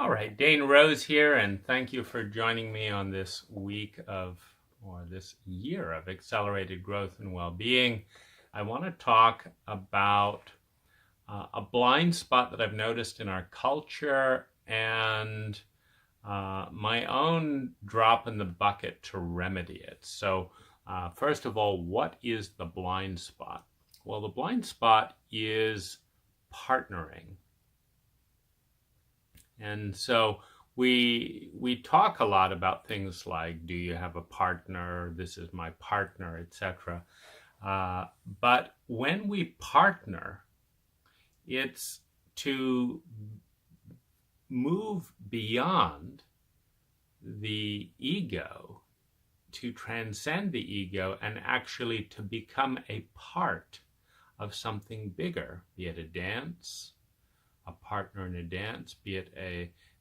All right, Dane Rose here, and thank you for joining me on this week of, or this year of accelerated growth and well-being. I want to talk about a blind spot that I've noticed in our culture and my own drop in the bucket to remedy it. So first of all, what is the blind spot? Well, the blind spot is partnering. And so we talk a lot about things like, do you have a partner? This is my partner, etc. But when we partner, it's to move beyond the ego, to transcend the ego, and actually to become a part of something bigger, be it a dance, a partner in a dance, be it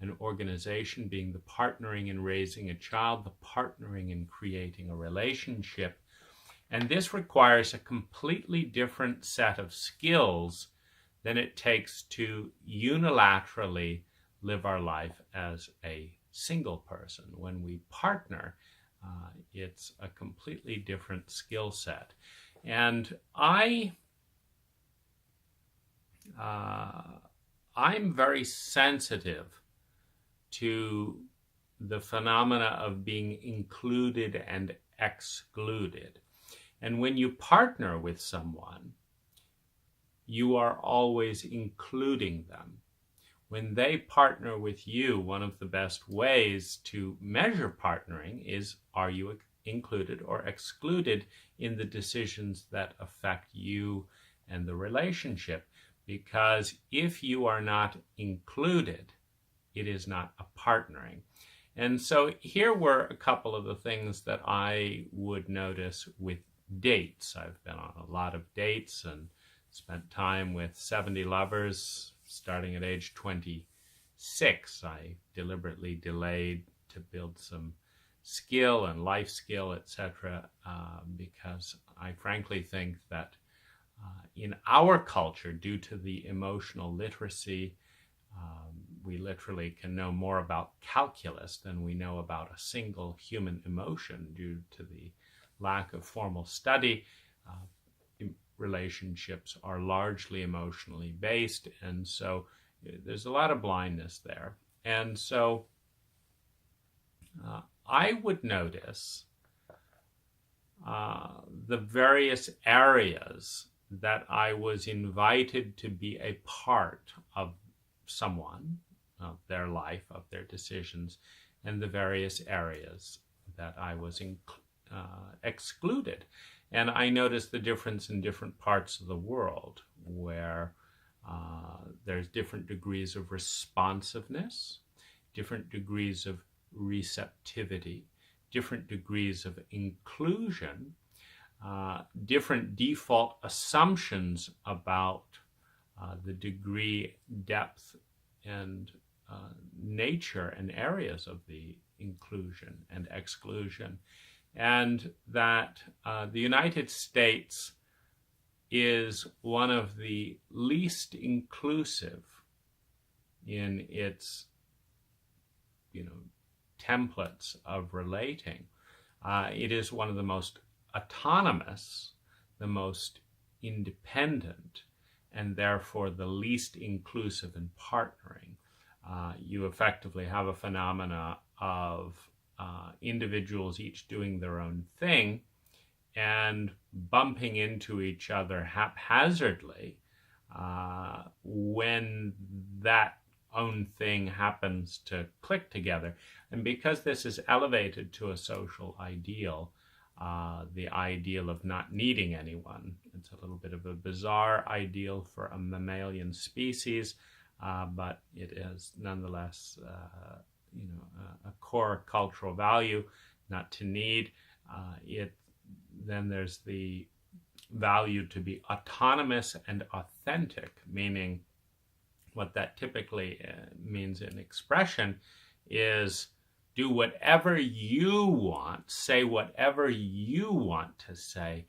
an organization, being the partnering in raising a child, the partnering in creating a relationship. And this requires a completely different set of skills than it takes to unilaterally live our life as a single person. When we partner, it's a completely different skill set. And I'm very sensitive to the phenomena of being included and excluded. And when you partner with someone, you are always including them. When they partner with you, one of the best ways to measure partnering is, are you included or excluded in the decisions that affect you and the relationship? Because if you are not included, it is not a partnering. And so here were a couple of the things that I would notice with dates. I've been on a lot of dates and spent time with 70 lovers starting at age 26. I deliberately delayed to build some skill and life skill, etc., because I frankly think that in our culture, due to the emotional literacy, we literally can know more about calculus than we know about a single human emotion due to the lack of formal study. Relationships are largely emotionally based, and so there's a lot of blindness there. And so I would notice the various areas that I was invited to be a part of someone, of their life, of their decisions, and the various areas that I was excluded. And I noticed the difference in different parts of the world where there's different degrees of responsiveness, different degrees of receptivity, different degrees of inclusion, different default assumptions about the degree, depth, and nature and areas of the inclusion and exclusion. And that the United States is one of the least inclusive in its, templates of relating. It is one of the most autonomous, the most independent, and therefore the least inclusive in partnering. You effectively have a phenomena of individuals each doing their own thing and bumping into each other haphazardly when that own thing happens to click together. And because this is elevated to a social ideal, the ideal of not needing anyone, it's a little bit of a bizarre ideal for a mammalian species, but it is nonetheless a core cultural value, not to need. Then there's the value to be autonomous and authentic, meaning what that typically means in expression is do whatever you want, say whatever you want to say,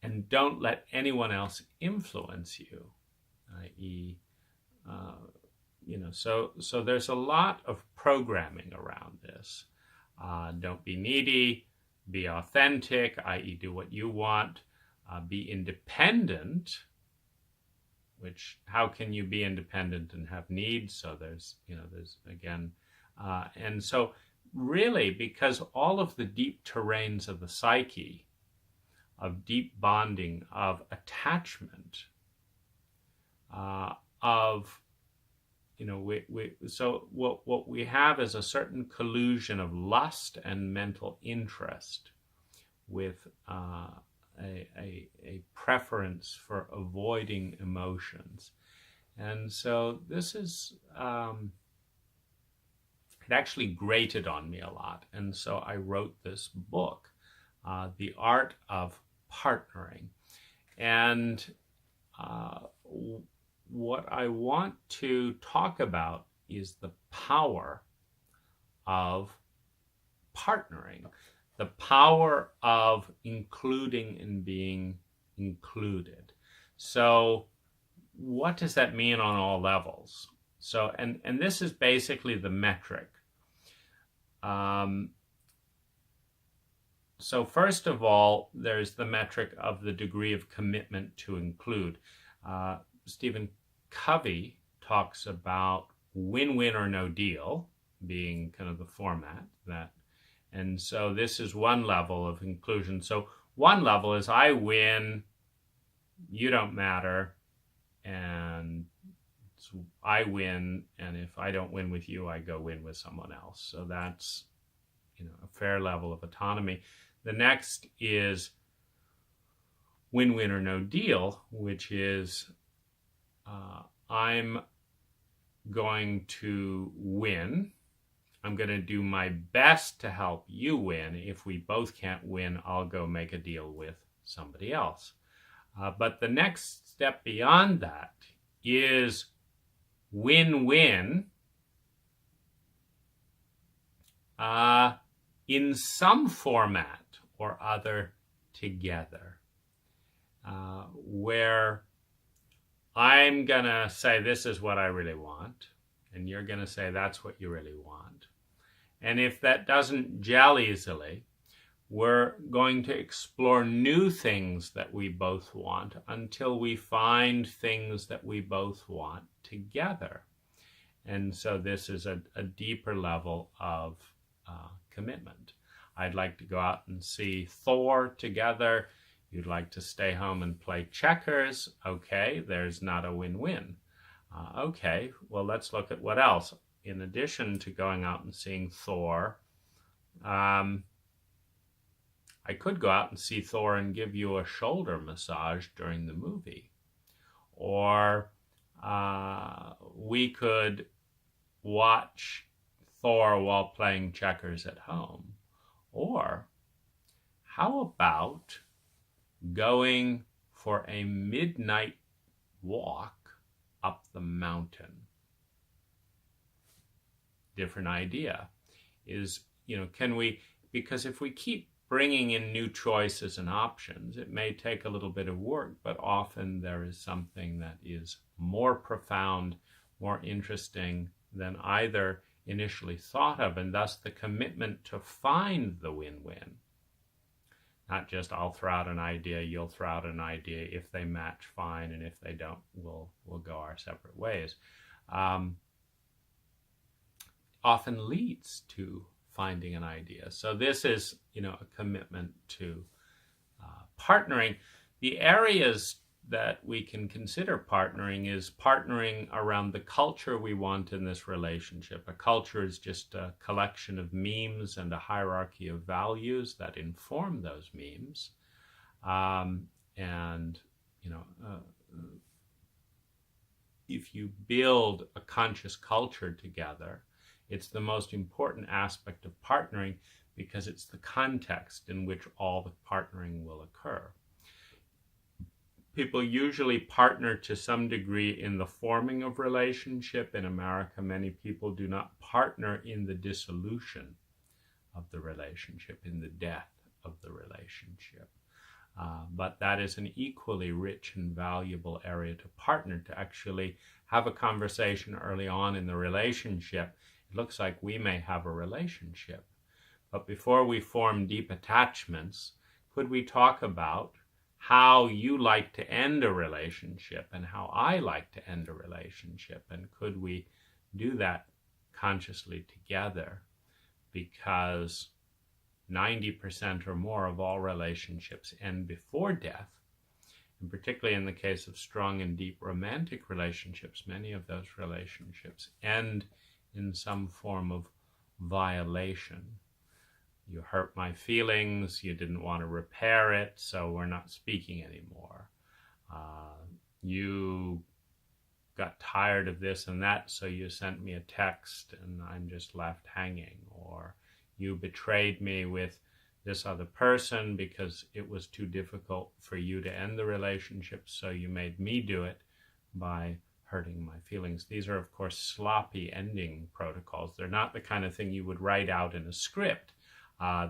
and don't let anyone else influence you, i.e., so there's a lot of programming around this. Don't be needy, be authentic, i.e. do what you want, be independent, which how can you be independent and have needs? So there's again, and so really, because all of the deep terrains of the psyche, of deep bonding, of attachment, so what we have is a certain collusion of lust and mental interest with a preference for avoiding emotions. And so this is, it actually grated on me a lot. And so I wrote this book, The Art of Partnering. And what I want to talk about is the power of partnering, the power of including and being included. So what does that mean on all levels? So, and this is basically the metric. So first of all, there's the metric of the degree of commitment to include. Stephen Covey talks about win-win or no deal being kind of the format that, and so this is one level of inclusion. So one level is I win, you don't matter, and so I win, and if I don't win with you, I go win with someone else. So that's, a fair level of autonomy. The next is win-win or no deal, which is I'm going to win. I'm going to do my best to help you win. If we both can't win, I'll go make a deal with somebody else. But the next step beyond that is win-win in some format or other together, where I'm going to say this is what I really want, and you're going to say that's what you really want. And if that doesn't gel easily, we're going to explore new things that we both want until we find things that we both want together. And so this is a deeper level of commitment. I'd like to go out and see Thor together. You'd like to stay home and play checkers. Okay, there's not a win-win. Okay, well, let's look at what else. In addition to going out and seeing Thor, I could go out and see Thor and give you a shoulder massage during the movie. Or we could watch Thor while playing checkers at home. Or how about going for a midnight walk up the mountain? Different idea is, can we, because if we keep bringing in new choices and options, it may take a little bit of work, but often there is something that is more profound, more interesting than either initially thought of, and thus the commitment to find the win-win. Not just I'll throw out an idea, you'll throw out an idea. If they match, fine, and if they don't, we'll go our separate ways. Often leads to finding an idea. So this is, a commitment to partnering. The areas that we can consider partnering is partnering around the culture we want in this relationship. A culture is just a collection of memes and a hierarchy of values that inform those memes. If you build a conscious culture together, it's the most important aspect of partnering because it's the context in which all the partnering will occur. People usually partner to some degree in the forming of relationship. In America, many people do not partner in the dissolution of the relationship, in the death of the relationship. But that is an equally rich and valuable area to partner, to actually have a conversation early on in the relationship. It looks like we may have a relationship, but before we form deep attachments, could we talk about how you like to end a relationship and how I like to end a relationship? And could we do that consciously together? Because 90% or more of all relationships end before death. And particularly in the case of strong and deep romantic relationships, many of those relationships end in some form of violation. You hurt my feelings, you didn't want to repair it, so we're not speaking anymore. You got tired of this and that, so you sent me a text and I'm just left hanging. Or you betrayed me with this other person because it was too difficult for you to end the relationship, so you made me do it by hurting my feelings. These are, of course, sloppy ending protocols. They're not the kind of thing you would write out in a script.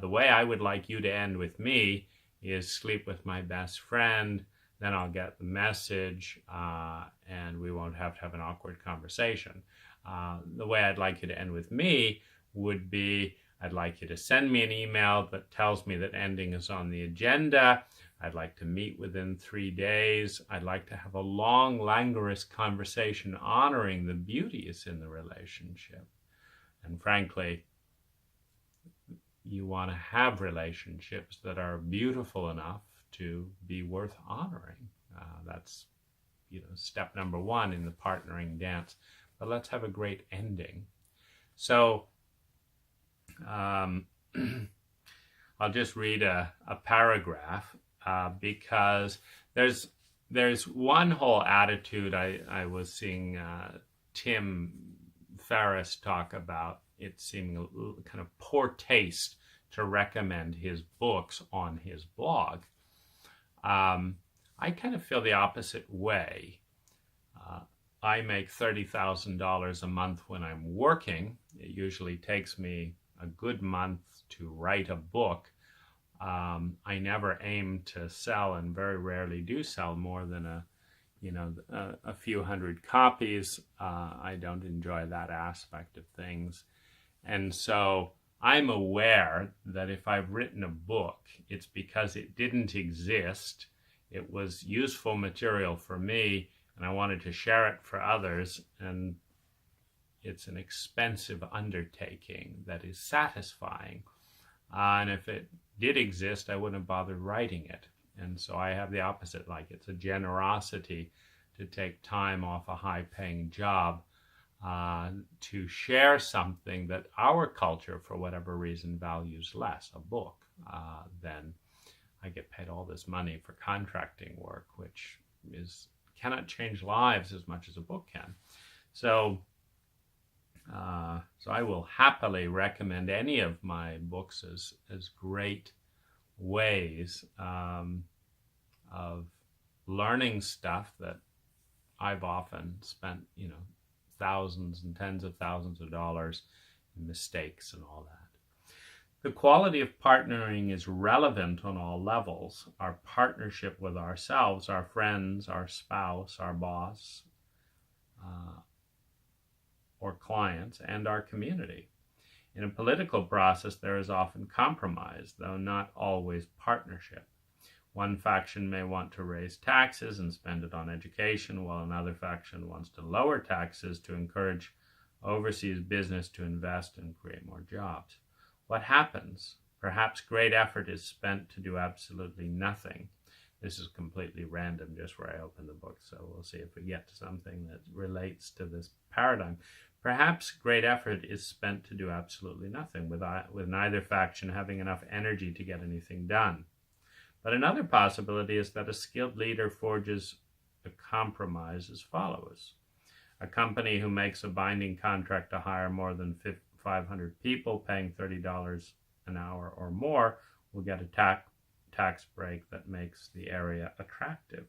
The way I would like you to end with me is sleep with my best friend, then I'll get the message, and we won't have to have an awkward conversation. The way I'd like you to end with me would be, I'd like you to send me an email that tells me that ending is on the agenda. I'd like to meet within 3 days. I'd like to have a long, languorous conversation honoring the beauties in the relationship. And frankly, you want to have relationships that are beautiful enough to be worth honoring. That's, step number one in the partnering dance. But let's have a great ending. So I'll just read a paragraph because there's one whole attitude I was seeing Tim Ferriss talk about, it seeming a kind of poor taste to recommend his books on his blog. I kind of feel the opposite way. I make $30,000 a month when I'm working. It usually takes me a good month to write a book. I never aim to sell, and very rarely do sell more than a few hundred copies. I don't enjoy that aspect of things. And so I'm aware that if I've written a book, it's because it didn't exist. It was useful material for me, and I wanted to share it for others. And it's an expensive undertaking that is satisfying. And if it did exist, I wouldn't have bothered writing it. And so I have the opposite. Like, it's a generosity to take time off a high-paying job to share something that our culture, for whatever reason, values less, a book. Then I get paid all this money for contracting work, which cannot change lives as much as a book can. So I will happily recommend any of my books as great ways of learning stuff that I've often spent, thousands and tens of thousands of dollars in mistakes and all that. The quality of partnering is relevant on all levels. Our partnership with ourselves, our friends, our spouse, our boss, or clients, and our community. In a political process, there is often compromise, though not always partnership. One faction may want to raise taxes and spend it on education, while another faction wants to lower taxes to encourage overseas business to invest and create more jobs. What happens? Perhaps great effort is spent to do absolutely nothing. This is completely random, just where I open the book, so we'll see if we get to something that relates to this paradigm. Perhaps great effort is spent to do absolutely nothing, with neither faction having enough energy to get anything done. But another possibility is that a skilled leader forges a compromise as follows. A company who makes a binding contract to hire more than 500 people, paying $30 an hour or more, will get a tax break that makes the area attractive.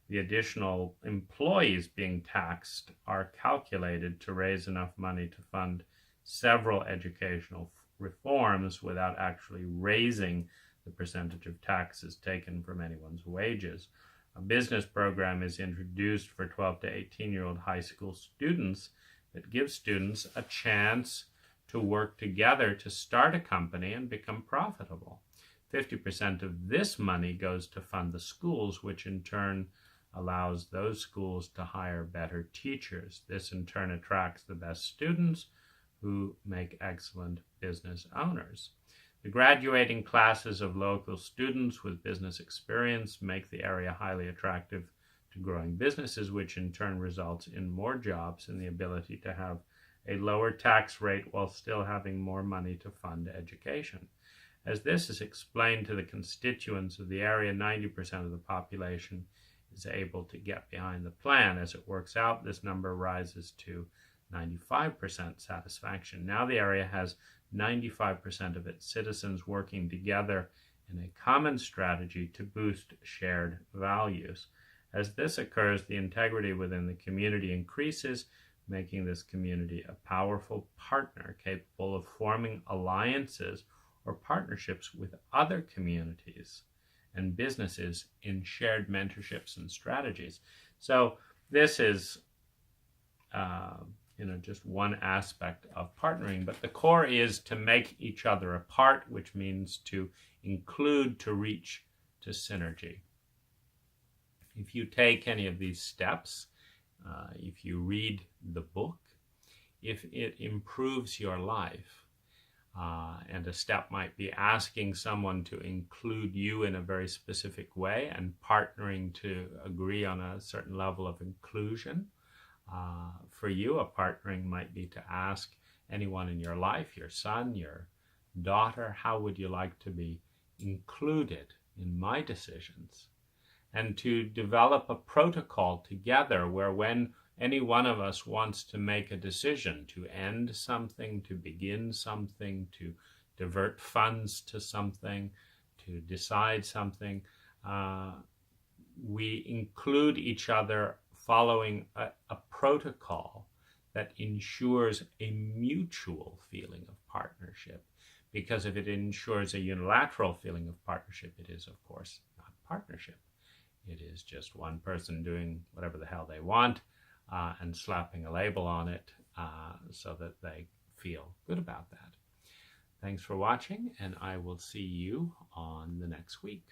The additional employees being taxed are calculated to raise enough money to fund several educational reforms without actually raising the percentage of taxes taken from anyone's wages. A business program is introduced for 12 to 18-year-old high school students that gives students a chance to work together to start a company and become profitable. 50% of this money goes to fund the schools, which in turn allows those schools to hire better teachers. This in turn attracts the best students who make excellent business owners. The graduating classes of local students with business experience make the area highly attractive to growing businesses, which in turn results in more jobs and the ability to have a lower tax rate while still having more money to fund education. As this is explained to the constituents of the area, 90% of the population is able to get behind the plan. As it works out, this number rises to 95% satisfaction. Now the area has 95% of its citizens working together in a common strategy to boost shared values. As this occurs, the integrity within the community increases, making this community a powerful partner capable of forming alliances or partnerships with other communities and businesses in shared mentorships and strategies. So this is just one aspect of partnering, but the core is to make each other a part, which means to include, to reach, to synergy. If you take any of these steps, if you read the book, if it improves your life, and a step might be asking someone to include you in a very specific way and partnering to agree on a certain level of inclusion. For you, a partnering might be to ask anyone in your life, your son, your daughter, how would you like to be included in my decisions? And to develop a protocol together where when any one of us wants to make a decision to end something, to begin something, to divert funds to something, to decide something, we include each other following a protocol that ensures a mutual feeling of partnership. Because if it ensures a unilateral feeling of partnership, it is, of course, not partnership. It is just one person doing whatever the hell they want and slapping a label on it so that they feel good about that. Thanks for watching, and I will see you on the next week.